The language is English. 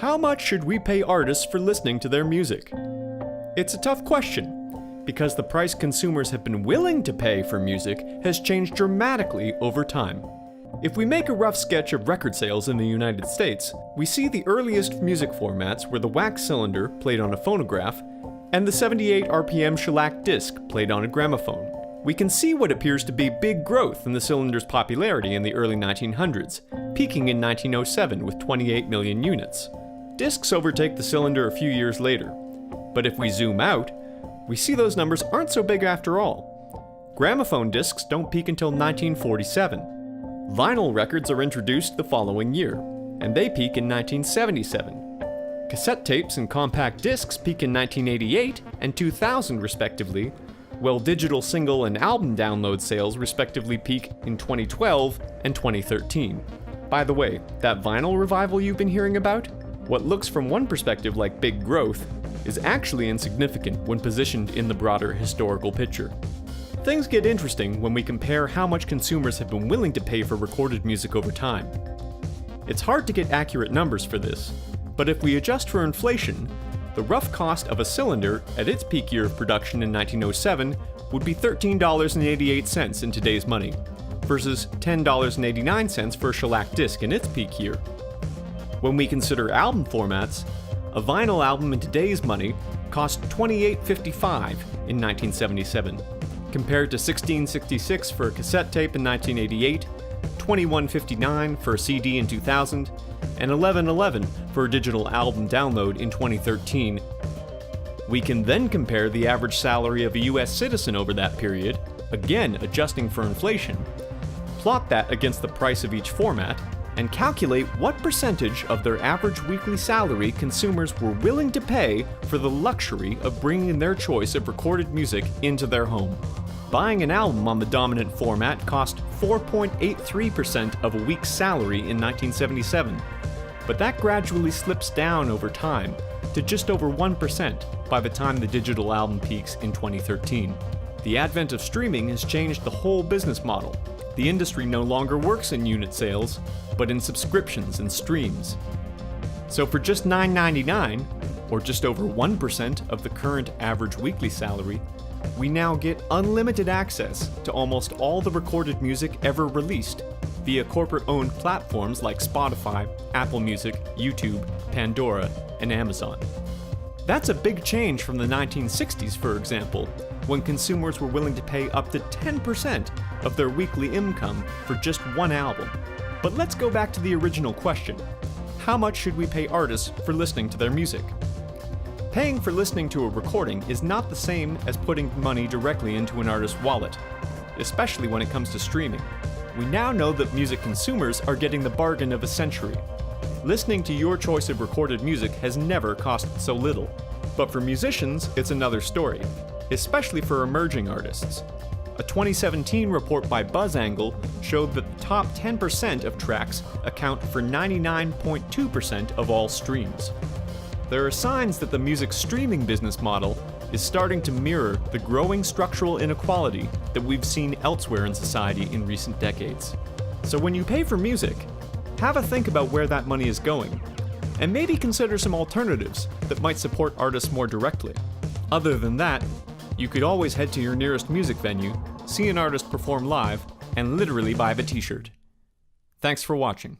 How much should we pay artists for listening to their music? It's a tough question, because the price consumers have been willing to pay for music has changed dramatically over time. If we make a rough sketch of record sales in the United States, we see the earliest music formats were the wax cylinder played on a phonograph and the 78 RPM shellac disc played on a gramophone. We can see what appears to be big growth in the cylinder's popularity in the early 1900s, peaking in 1907 with 28 million units. Discs overtake the cylinder a few years later, but if we zoom out, we see those numbers aren't so big after all. Gramophone discs don't peak until 1947. Vinyl records are introduced the following year, and they peak in 1977. Cassette tapes and compact discs peak in 1988 and 2000 respectively, while digital single and album download sales respectively peak in 2012 and 2013. By the way, that vinyl revival you've been hearing about? What looks from one perspective like big growth is actually insignificant when positioned in the broader historical picture. Things get interesting when we compare how much consumers have been willing to pay for recorded music over time. It's hard to get accurate numbers for this, but if we adjust for inflation, the rough cost of a cylinder at its peak year of production in 1907 would be $13.88 in today's money, versus $10.89 for a shellac disc in its peak year. When we consider album formats, a vinyl album in today's money cost $28.55 in 1977, compared to $16.66 for a cassette tape in 1988, $21.59 for a CD in 2000, and $11.11 for a digital album download in 2013. We can then compare the average salary of a US citizen over that period, again adjusting for inflation, plot that against the price of each format, and calculate what percentage of their average weekly salary consumers were willing to pay for the luxury of bringing their choice of recorded music into their home. Buying an album on the dominant format cost 4.83% of a week's salary in 1977, but that gradually slips down over time to just over 1% by the time the digital album peaks in 2013. The advent of streaming has changed the whole business model. The industry no longer works in unit sales, but in subscriptions and streams. So for just $9.99, or just over 1% of the current average weekly salary, we now get unlimited access to almost all the recorded music ever released via corporate-owned platforms like Spotify, Apple Music, YouTube, Pandora, and Amazon. That's a big change from the 1960s, for example, when consumers were willing to pay up to 10% of their weekly income for just one album. But let's go back to the original question. How much should we pay artists for listening to their music? Paying for listening to a recording is not the same as putting money directly into an artist's wallet, especially when it comes to streaming. We now know that music consumers are getting the bargain of a century. Listening to your choice of recorded music has never cost so little. But for musicians, it's another story, especially for emerging artists. A 2017 report by BuzzAngle showed that the top 10% of tracks account for 99.2% of all streams. There are signs that the music streaming business model is starting to mirror the growing structural inequality that we've seen elsewhere in society in recent decades. So when you pay for music, have a think about where that money is going, and maybe consider some alternatives that might support artists more directly. Other than that, you could always head to your nearest music venue, see an artist perform live, and literally buy the t-shirt. Thanks for watching.